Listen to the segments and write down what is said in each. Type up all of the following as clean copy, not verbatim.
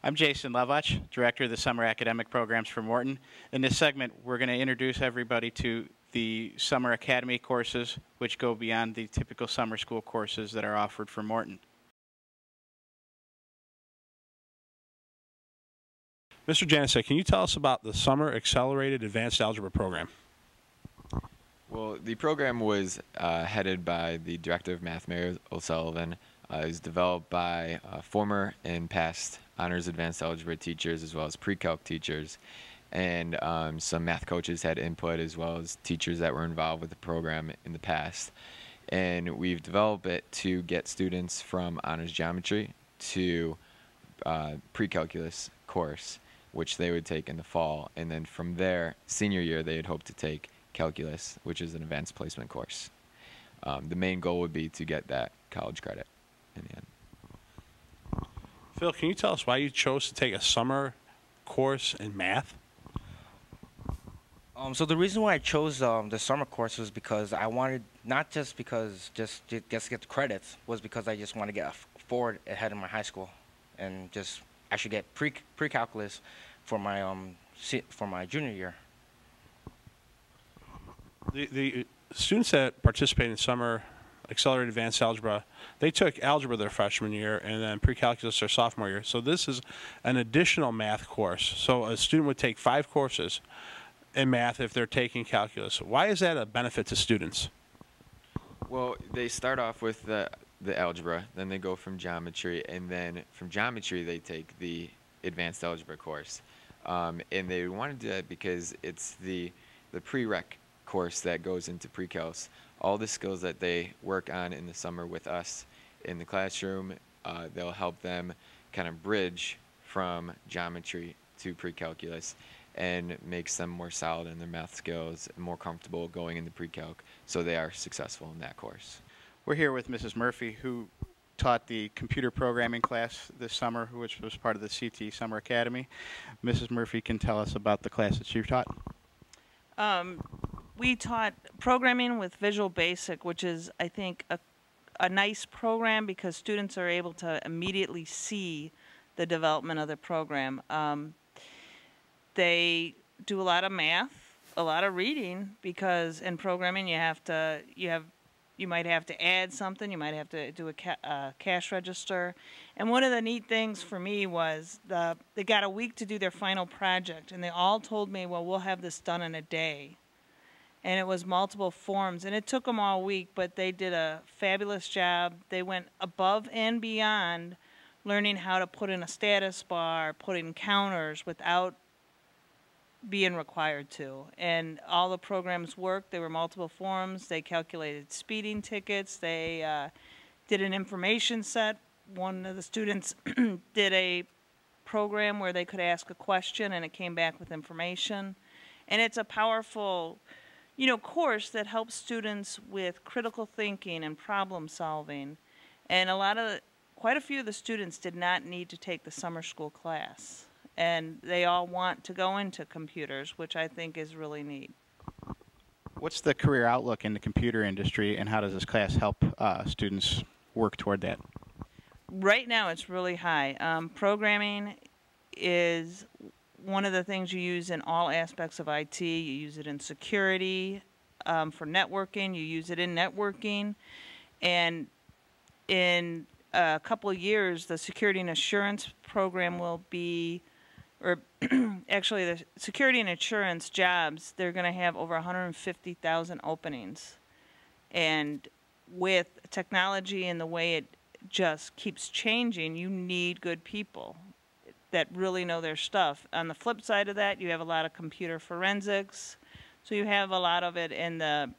I'm Jason Levach, Director of the Summer Academic Programs for Morton. In this segment, we're going to introduce everybody to the Summer Academy courses, which go beyond the typical summer school courses that are offered for Morton. Mr. Janicek, can you tell us about the Summer Accelerated Advanced Algebra program? Well, the program was headed by the Director of Math, Mary O'Sullivan. It was developed by former and past honors advanced algebra teachers as well as pre-calc teachers. And some math coaches had input as well as teachers that were involved with the program in the past. And we've developed it to get students from honors geometry to pre-calculus course, which they would take in the fall. And then from there, senior year, they'd hope to take calculus, which is an advanced placement course. The main goal would be to get that college credit in the end. Phil, can you tell us why you chose to take a summer course in math? So the reason why I chose the summer course was because I wanted, not just because just to get the credits, was because I just want to get forward ahead in my high school and just actually get pre-calculus for my junior year. The students that participate in Summer Accelerated Advanced Algebra, they took algebra their freshman year and then pre-calculus their sophomore year. So this is an additional math course. So a student would take 5 courses in math if they're taking calculus. Why is that a benefit to students? Well, they start off with the algebra, then they go from geometry, and then from geometry they take the advanced algebra course. And they want to do that because it's the prereq course that goes into pre-calcs. All the skills that they work on in the summer with us in the classroom, they'll help them kind of bridge from geometry to pre-calculus and makes them more solid in their math skills and more comfortable going into pre-calc, so they are successful in that course. We're here with Mrs. Murphy, who taught the computer programming class this summer, which was part of the CT Summer Academy. Mrs. Murphy can tell us about the class that she taught. We taught programming with Visual Basic, which is, I think, a nice program because students are able to immediately see the development of the program. They do a lot of math, a lot of reading, because in programming you might have to add something, you might have to do a cash register. And one of the neat things for me was they got a week to do their final project, and they all told me, well, we'll have this done in a day. And it was multiple forms, and it took them all week, but they did a fabulous job. They went above and beyond learning how to put in a status bar, put in counters without being required to. And all the programs worked. There were multiple forms. They calculated speeding tickets. They did an information set. One of the students did a program where they could ask a question and it came back with information. And it's a powerful, course that helps students with critical thinking and problem solving. And quite a few of the students did not need to take the summer school class. And they all want to go into computers, which I think is really neat. What's the career outlook in the computer industry, and how does this class help students work toward that? Right now it's really high. Programming is one of the things you use in all aspects of IT. You use it in security, for networking. You use it in networking. And in a couple of years, the security and assurance program will be, or actually the security and assurance jobs, they're going to have over 150,000 openings. And with technology and the way it just keeps changing, you need good people that really know their stuff. On the flip side of that, you have a lot of computer forensics. So you have a lot of it in the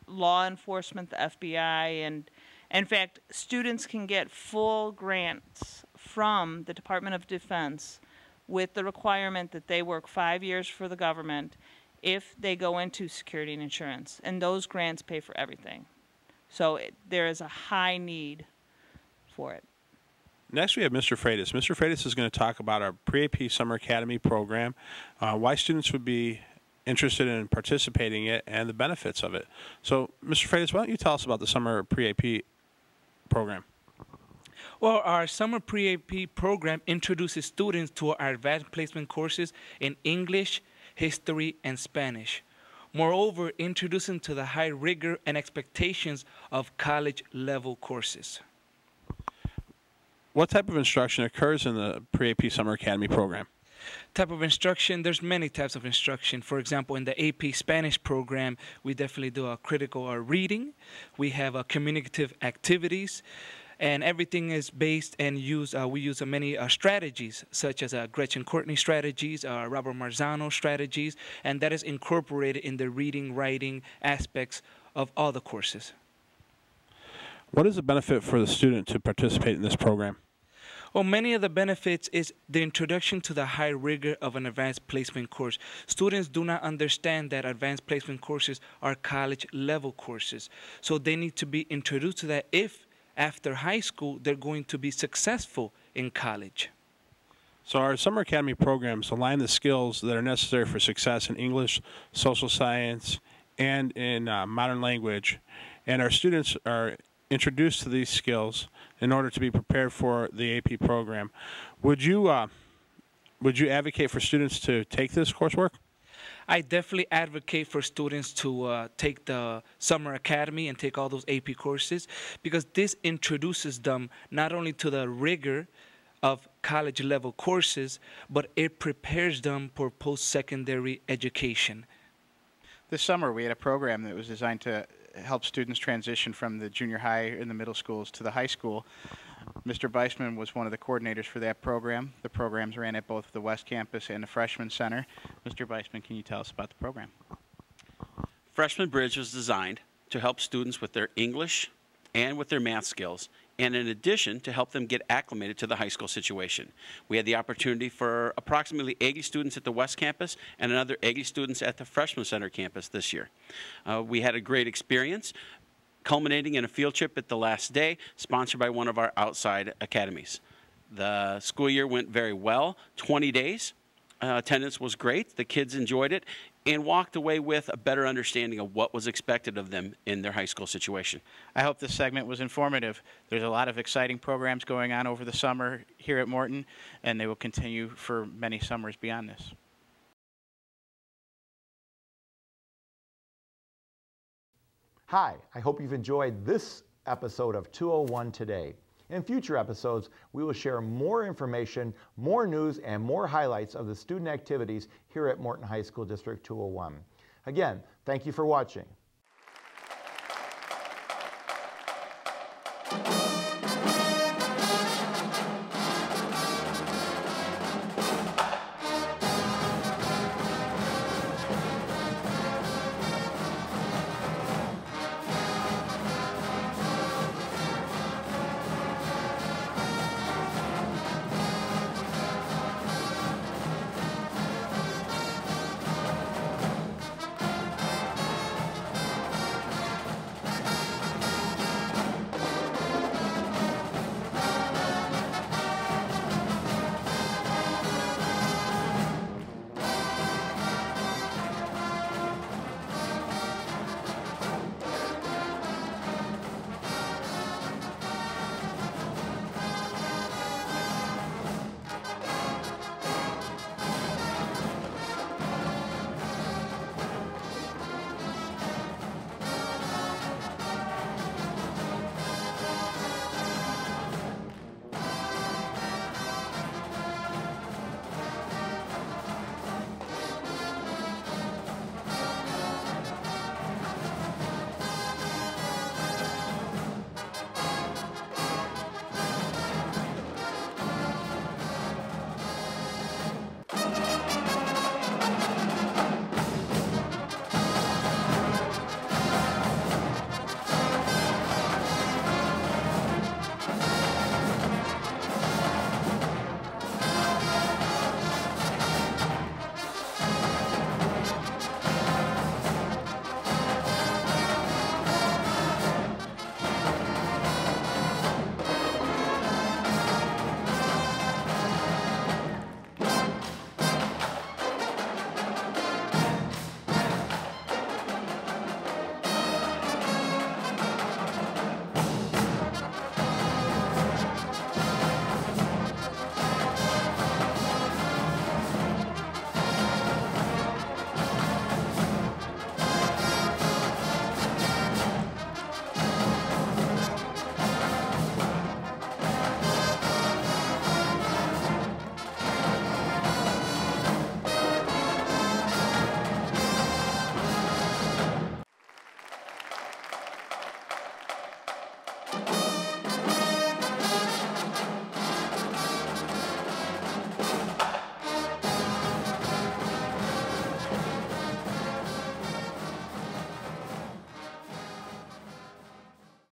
law enforcement, the FBI, and in fact, students can get full grants from the Department of Defense with the requirement that they work 5 years for the government if they go into security and insurance. And those grants pay for everything. So there is a high need for it. Next, we have Mr. Freitas. Mr. Freitas is going to talk about our Pre-AP Summer Academy program, why students would be interested in participating in it, and the benefits of it. So, Mr. Freitas, why don't you tell us about the Summer Pre-AP program? Well, our summer pre-AP program introduces students to our advanced placement courses in English, history, and Spanish. Moreover, introducing to the high rigor and expectations of college-level courses. What type of instruction occurs in the Pre-AP Summer Academy program? Type of instruction, there's many types of instruction. For example, in the AP Spanish program, we definitely do a critical reading. We have communicative activities, and everything is based and we use many strategies, such as Gretchen Courtney strategies, Robert Marzano strategies, and that is incorporated in the reading, writing aspects of all the courses. What is the benefit for the student to participate in this program? Well, many of the benefits is the introduction to the high rigor of an advanced placement course. Students do not understand that advanced placement courses are college level courses. So they need to be introduced to that if after high school they're going to be successful in college. So our Summer Academy programs align the skills that are necessary for success in English, social science, and in modern language. And our students are introduced to these skills in order to be prepared for the AP program. Would you advocate for students to take this coursework? I definitely advocate for students to take the Summer Academy and take all those AP courses, because this introduces them not only to the rigor of college level courses, but it prepares them for post-secondary education. This summer we had a program that was designed to help students transition from the junior high and the middle schools to the high school. Mr. Beisman was one of the coordinators for that program. The programs ran at both the West Campus and the Freshman Center. Mr. Beisman, can you tell us about the program? Freshman Bridge was designed to help students with their English and with their math skills, and in addition to help them get acclimated to the high school situation. We had the opportunity for approximately 80 students at the West Campus and another 80 students at the Freshman Center campus this year. We had a great experience, culminating in a field trip at the last day, sponsored by one of our outside academies. The school year went very well, 20 days. Attendance was great, the kids enjoyed it, and walked away with a better understanding of what was expected of them in their high school situation. I hope this segment was informative. There's a lot of exciting programs going on over the summer here at Morton, and they will continue for many summers beyond this. Hi, I hope you've enjoyed this episode of 201 Today. In future episodes, we will share more information, more news, and more highlights of the student activities here at Morton High School District 201. Again, thank you for watching.